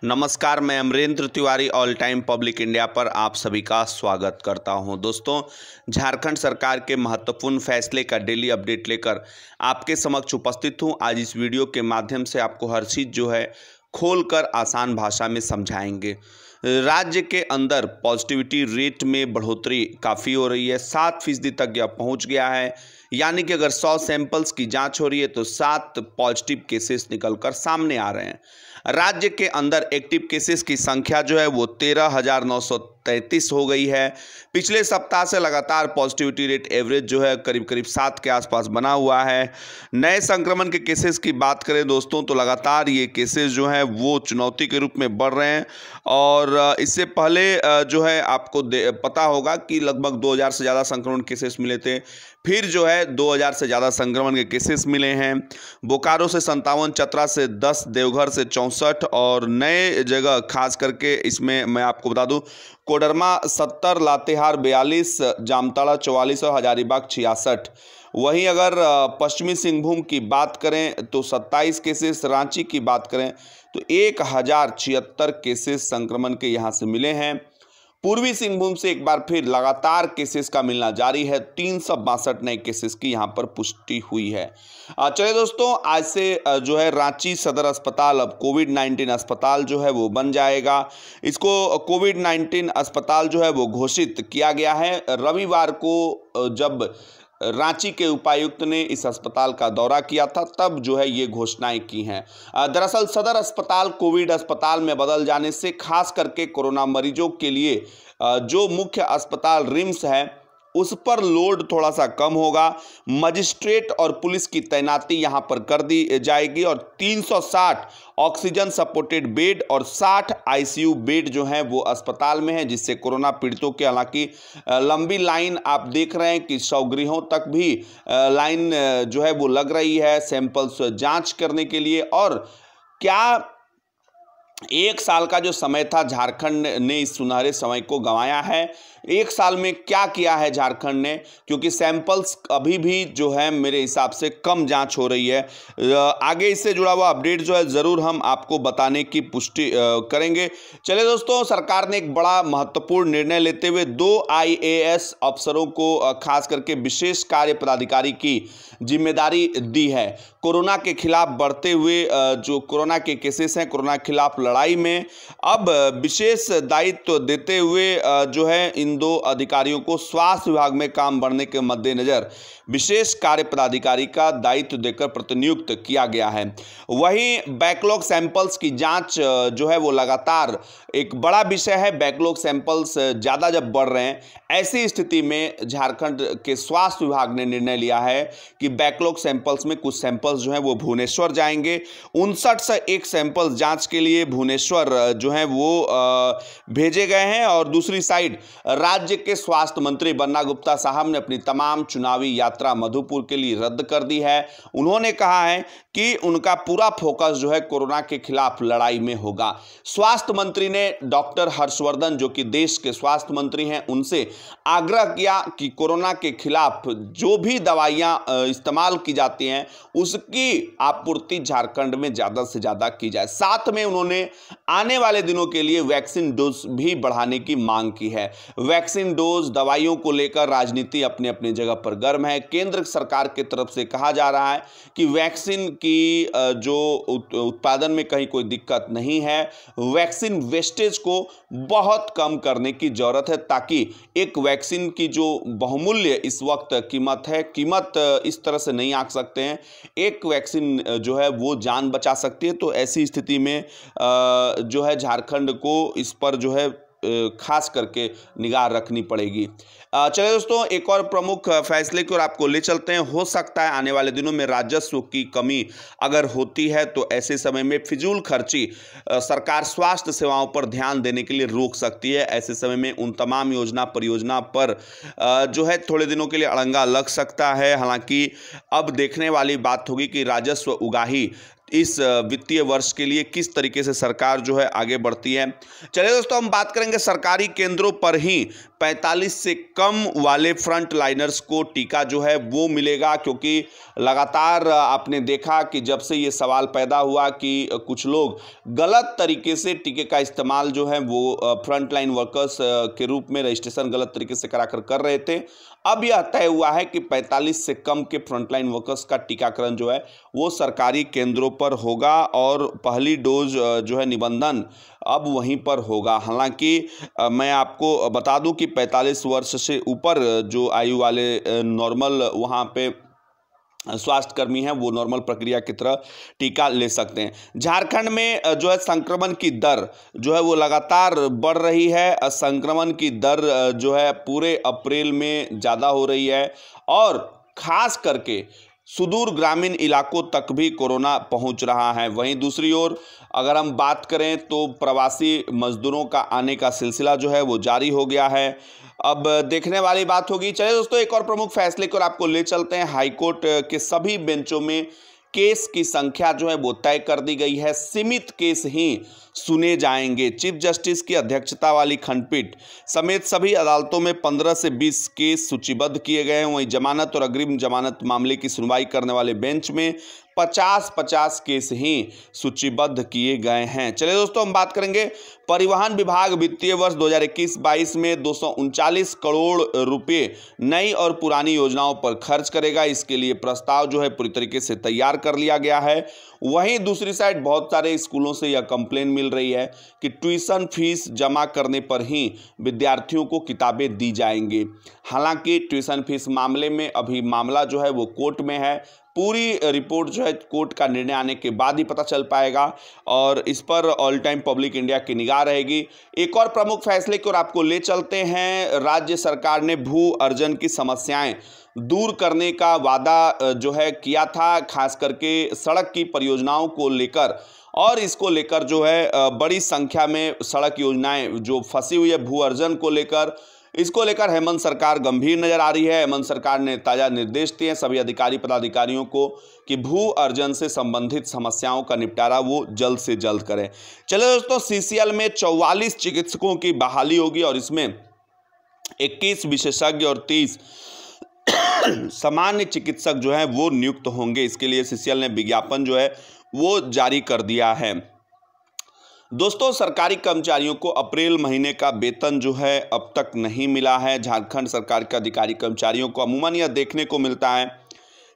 नमस्कार, मैं Amrendra Tiwari All Time Public India पर आप सभी का स्वागत करता हूं। दोस्तों, झारखंड सरकार के महत्वपूर्ण फैसले का डेली अपडेट लेकर आपके समक्ष उपस्थित हूं। आज इस वीडियो के माध्यम से आपको हर चीज़ जो है खोलकर आसान भाषा में समझाएंगे। राज्य के अंदर पॉजिटिविटी रेट में बढ़ोतरी काफ़ी हो रही है, 7% तक यह पहुंच गया है। यानी कि अगर 100 सैंपल्स की जांच हो रही है तो 7 पॉजिटिव केसेस निकलकर सामने आ रहे हैं। राज्य के अंदर एक्टिव केसेस की संख्या जो है वो 13,933 हो गई है। पिछले सप्ताह से लगातार पॉजिटिविटी रेट एवरेज जो है करीब करीब 7 के आसपास बना हुआ है। नए संक्रमण के केसेस की बात करें दोस्तों तो लगातार ये केसेस जो है वो चुनौती के रूप में बढ़ रहे हैं। और इससे पहले जो है आपको पता होगा कि लगभग 2000 से ज़्यादा संक्रमण केसेस मिले थे, फिर जो है 2000 से ज़्यादा संक्रमण के केसेस मिले हैं। बोकारो से 57, चतरा से 10, देवघर से 64 और नए जगह खास करके इसमें मैं आपको बता दूं कोडरमा 70, लातेहार 42, जामताड़ा 44 और हजारीबाग 66। वहीं अगर पश्चिमी सिंहभूम की बात करें तो 27 केसेस, रांची की बात करें तो 1076 केसेस संक्रमण के यहाँ से मिले हैं। पूर्वी सिंहभूम से एक बार फिर लगातार केसेस का मिलना जारी है, 362 नए केसेस की यहां पर पुष्टि हुई है। चलिए दोस्तों, आज से जो है रांची सदर अस्पताल अब कोविड-19 अस्पताल जो है वो बन जाएगा। इसको कोविड-19 अस्पताल जो है वो घोषित किया गया है। रविवार को जब रांची के उपायुक्त ने इस अस्पताल का दौरा किया था तब जो है ये घोषणाएं की हैं। दरअसल सदर अस्पताल कोविड अस्पताल में बदल जाने से खास करके कोरोना मरीजों के लिए जो मुख्य अस्पताल रिम्स है उस पर लोड थोड़ा सा कम होगा। मजिस्ट्रेट और पुलिस की तैनाती यहां पर कर दी जाएगी और 360 ऑक्सीजन सपोर्टेड बेड और 60 आईसीयू बेड जो हैं वो अस्पताल में है, जिससे कोरोना पीड़ितों के हालांकि लंबी लाइन आप देख रहे हैं कि शवगृहों तक भी लाइन जो है वो लग रही है सैंपल्स जांच करने के लिए। और क्या एक साल का जो समय था झारखंड ने इस सुनहरे समय को गंवाया है। एक साल में क्या किया है झारखंड ने, क्योंकि सैंपल्स अभी भी जो है मेरे हिसाब से कम जांच हो रही है। आगे इससे जुड़ा हुआ अपडेट जो है ज़रूर हम आपको बताने की पुष्टि करेंगे। चलिए दोस्तों, सरकार ने एक बड़ा महत्वपूर्ण निर्णय लेते हुए 2 IAS अफसरों को खास करके विशेष कार्य पदाधिकारी की जिम्मेदारी दी है। कोरोना के खिलाफ बढ़ते हुए जो कोरोना के केसेस हैं, कोरोना के खिलाफ लड़ाई में अब विशेष दायित्व देते हुए जो है इन 2 अधिकारियों को स्वास्थ्य विभाग में काम बढ़ने के मद्देनजर विशेष कार्य पदाधिकारी का दायित्व देकर प्रतिनियुक्त किया गया है। वहीं बैकलॉग सैंपल्स की जांच जो है वो लगातार एक बड़ा विषय है। बैकलॉग सैंपल्स ज़्यादा जब बढ़ रहे हैं, ऐसी स्थिति में झारखंड के स्वास्थ्य विभाग ने निर्णय लिया है कि बैकलॉग सैंपल्स में कुछ सैंपल्स जो हैं वो भुवनेश्वर जाएंगे। 59 से 1 सैंपल्स जांच के लिए भुवनेश्वर जो हैं वो भेजे गए हैं। और दूसरी साइड राज्य के स्वास्थ्य मंत्री बन्ना गुप्ता साहब ने अपनी तमाम चुनावी यात्रा मधुपुर के लिए रद्द कर दी है। उन्होंने कहा है कि उनका पूरा फोकस जो है कोरोना के खिलाफ लड़ाई में होगा। स्वास्थ्य मंत्री ने डॉक्टर हर्षवर्धन, जो कि देश के स्वास्थ्य मंत्री हैं, उनसे आग्रह किया कि कोरोना के खिलाफ जो भी दवाइयां इस्तेमाल की जाती हैं उसकी आपूर्ति झारखंड में ज़्यादा से ज़्यादा की जाए। साथ में उन्होंने आने वाले दिनों के लिए वैक्सीन डोज भी बढ़ाने की मांग की है। वैक्सीन डोज, दवाइयों को लेकर राजनीति अपने अपने जगह पर गर्म है। केंद्र सरकार की तरफ से कहा जा रहा है कि वैक्सीन की जो उत्पादन में कहीं कोई दिक्कत नहीं है, वैक्सीन वेस्टेज को बहुत कम करने की जरूरत है, ताकि एक वैक्सीन की जो बहुमूल्य इस वक्त कीमत है, कीमत इस तरह से नहीं आंक सकते हैं। एक वैक्सीन जो है वो जान बचा सकती है। तो ऐसी स्थिति में जो है झारखंड को इस पर जो है खास करके निगाह रखनी पड़ेगी। चलिए दोस्तों, एक और प्रमुख फैसले की ओर आपको ले चलते हैं। हो सकता है आने वाले दिनों में राजस्व की कमी अगर होती है तो ऐसे समय में फिजूल खर्ची सरकार स्वास्थ्य सेवाओं पर ध्यान देने के लिए रोक सकती है। ऐसे समय में उन तमाम योजना परियोजना पर जो है थोड़े दिनों के लिए अड़ंगा लग सकता है। हालांकि अब देखने वाली बात होगी कि राजस्व उगाही इस वित्तीय वर्ष के लिए किस तरीके से सरकार जो है आगे बढ़ती है। चलिए दोस्तों, हम बात करेंगे सरकारी केंद्रों पर ही 45 से कम वाले फ्रंट लाइनर्स को टीका जो है वो मिलेगा, क्योंकि लगातार आपने देखा कि जब से ये सवाल पैदा हुआ कि कुछ लोग गलत तरीके से टीके का इस्तेमाल जो है वो फ्रंट लाइन वर्कर्स के रूप में रजिस्ट्रेशन गलत तरीके से कराकर कर रहे थे। अब यह तय हुआ है कि 45 से कम के फ्रंटलाइन वर्कर्स का टीकाकरण जो है वो सरकारी केंद्रों पर होगा और पहली डोज जो है निबंधन अब वहीं पर होगा। हालांकि मैं आपको बता दूं कि 45 वर्ष से ऊपर जो आयु वाले नॉर्मल वहां पे स्वास्थ्यकर्मी हैं वो नॉर्मल प्रक्रिया की तरह टीका ले सकते हैं। झारखंड में जो है संक्रमण की दर जो है वो लगातार बढ़ रही है। संक्रमण की दर जो है पूरे अप्रैल में ज़्यादा हो रही है और ख़ास करके सुदूर ग्रामीण इलाकों तक भी कोरोना पहुंच रहा है। वहीं दूसरी ओर अगर हम बात करें तो प्रवासी मजदूरों का आने का सिलसिला जो है वो जारी हो गया है। अब देखने वाली बात होगी। चलिए दोस्तों, एक और प्रमुख फैसले को आपको ले चलते हैं। हाईकोर्ट के सभी बेंचों में केस की संख्या जो है वो तय कर दी गई है। सीमित केस ही सुने जाएंगे। चीफ जस्टिस की अध्यक्षता वाली खंडपीठ समेत सभी अदालतों में 15 से 20 केस सूचीबद्ध किए गए हैं। वहीं जमानत और अग्रिम जमानत मामले की सुनवाई करने वाले बेंच में 50-50 केस ही सूचीबद्ध किए गए हैं। चलिए दोस्तों, हम बात करेंगे परिवहन विभाग वित्तीय वर्ष 2021-22 में 239 करोड़ रुपए नई और पुरानी योजनाओं पर खर्च करेगा। इसके लिए प्रस्ताव जो है पूरी तरीके से तैयार कर लिया गया है। वहीं दूसरी साइड बहुत सारे स्कूलों से यह कंप्लेन मिल रही है कि ट्यूशन फीस जमा करने पर ही विद्यार्थियों को किताबें दी जाएंगी। हालांकि ट्यूशन फीस मामले में अभी मामला जो है वो कोर्ट में है। पूरी रिपोर्ट जो है कोर्ट का निर्णय आने के बाद ही पता चल पाएगा और इस पर ऑल टाइम पब्लिक इंडिया की निगाह रहेगी। एक और प्रमुख फैसले की ओर आपको ले चलते हैं। राज्य सरकार ने भू अर्जन की समस्याएं दूर करने का वादा जो है किया था, खास करके सड़क की परियोजनाओं को लेकर, और इसको लेकर जो है बड़ी संख्या में सड़क योजनाएं जो फंसी हुई है भू अर्जन को लेकर, इसको लेकर हेमंत सरकार गंभीर नजर आ रही है। हेमंत सरकार ने ताज़ा निर्देश दिए हैं सभी अधिकारी पदाधिकारियों को कि भू अर्जन से संबंधित समस्याओं का निपटारा वो जल्द से जल्द करें। चलिए दोस्तों, सीसीएल में 44 चिकित्सकों की बहाली होगी और इसमें 21 विशेषज्ञ और 30 सामान्य चिकित्सक जो है वो नियुक्त होंगे। इसके लिए सीसीएल ने विज्ञापन जो है वो जारी कर दिया है। दोस्तों, सरकारी कर्मचारियों को अप्रैल महीने का वेतन जो है अब तक नहीं मिला है। झारखंड सरकार के अधिकारी कर्मचारियों को अमूमन यह देखने को मिलता है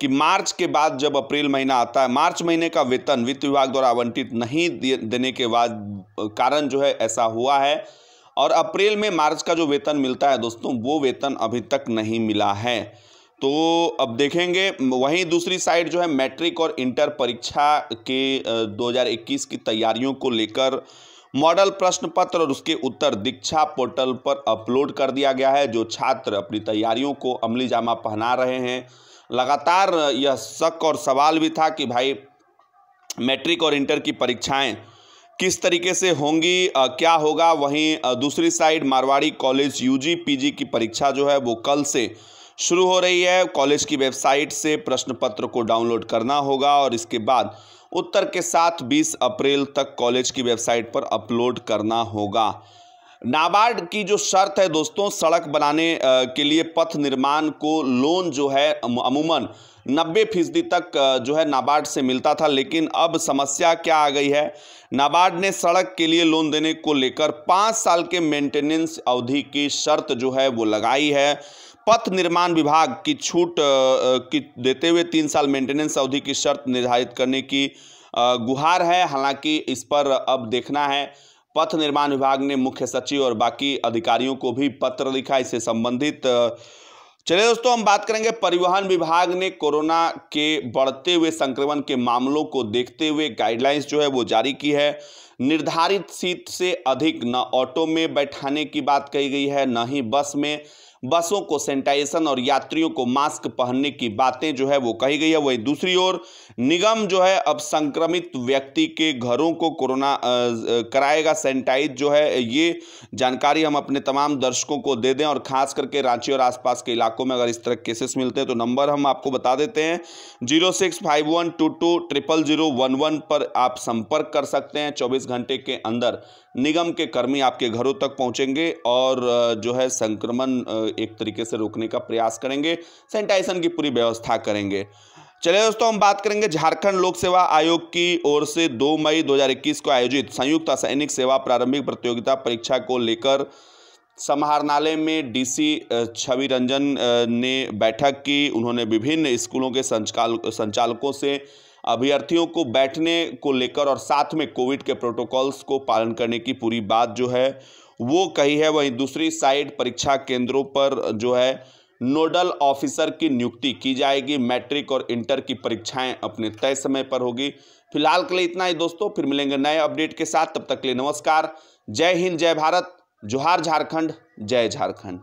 कि मार्च के बाद जब अप्रैल महीना आता है, मार्च महीने का वेतन वित्त विभाग द्वारा आवंटित नहीं देने के बाद कारण जो है ऐसा हुआ है और अप्रैल में मार्च का जो वेतन मिलता है दोस्तों वो वेतन अभी तक नहीं मिला है। तो अब देखेंगे। वहीं दूसरी साइड जो है मैट्रिक और इंटर परीक्षा के 2021 की तैयारियों को लेकर मॉडल प्रश्न पत्र और उसके उत्तर दीक्षा पोर्टल पर अपलोड कर दिया गया है। जो छात्र अपनी तैयारियों को अमली जामा पहना रहे हैं, लगातार यह शक और सवाल भी था कि भाई मैट्रिक और इंटर की परीक्षाएं किस तरीके से होंगी, क्या होगा। वहीं दूसरी side Marwari college UG PG की परीक्षा जो है वो कल से शुरू हो रही है। कॉलेज की वेबसाइट से प्रश्न पत्र को डाउनलोड करना होगा और इसके बाद उत्तर के साथ 20 अप्रैल तक कॉलेज की वेबसाइट पर अपलोड करना होगा। नाबार्ड की जो शर्त है दोस्तों, सड़क बनाने के लिए पथ निर्माण को लोन जो है अमूमन 90% तक जो है नाबार्ड से मिलता था, लेकिन अब समस्या क्या आ गई है। नाबार्ड ने सड़क के लिए लोन देने को लेकर 5 साल के मेंटेनेंस अवधि की शर्त जो है वो लगाई है। पथ निर्माण विभाग की छूट की देते हुए 3 साल मेंटेनेंस अवधि की शर्त निर्धारित करने की गुहार है। हालांकि इस पर अब देखना है। पथ निर्माण विभाग ने मुख्य सचिव और बाकी अधिकारियों को भी पत्र लिखा इससे संबंधित। चलिए दोस्तों, हम बात करेंगे परिवहन विभाग ने कोरोना के बढ़ते हुए संक्रमण के मामलों को देखते हुए गाइडलाइंस जो है वो जारी की है। निर्धारित सीट से अधिक न ऑटो में बैठाने की बात कही गई है, न ही बस में। बसों को सैनिटाइजेशन और यात्रियों को मास्क पहनने की बातें जो है वो कही गई है। वहीं दूसरी ओर निगम जो है अब संक्रमित व्यक्ति के घरों को कोरोना कराएगा सैनिटाइज जो है। ये जानकारी हम अपने तमाम दर्शकों को दे दें, और खास करके रांची और आसपास के इलाकों में अगर इस तरह केसेस मिलते हैं तो नंबर हम आपको बता देते हैं 0651220011 पर आप संपर्क कर सकते हैं। 24 घंटे के अंदर निगम के कर्मी आपके घरों तक पहुंचेंगे और जो है संक्रमण एक तरीके से रोकने का प्रयास करेंगे, सैनिटाइजेशन की पूरी व्यवस्था करेंगे। चलिए दोस्तों, हम बात करेंगे झारखंड लोक सेवा आयोग की ओर से 2 मई 2021 को आयोजित संयुक्त असैनिक सेवा प्रारंभिक प्रतियोगिता परीक्षा को लेकर समाहरणालय में डीसी छवि रंजन ने बैठक की। उन्होंने विभिन्न स्कूलों के संचालकों से अभ्यर्थियों को बैठने को लेकर और साथ में कोविड के प्रोटोकॉल्स को पालन करने की पूरी बात जो है वो कही है। वहीं दूसरी साइड परीक्षा केंद्रों पर जो है नोडल ऑफिसर की नियुक्ति की जाएगी। मैट्रिक और इंटर की परीक्षाएं अपने तय समय पर होगी। फिलहाल के लिए इतना ही दोस्तों, फिर मिलेंगे नए अपडेट के साथ। तब तक के लिए नमस्कार। जय हिंद, जय भारत, जोहार झारखंड, जय झारखंड।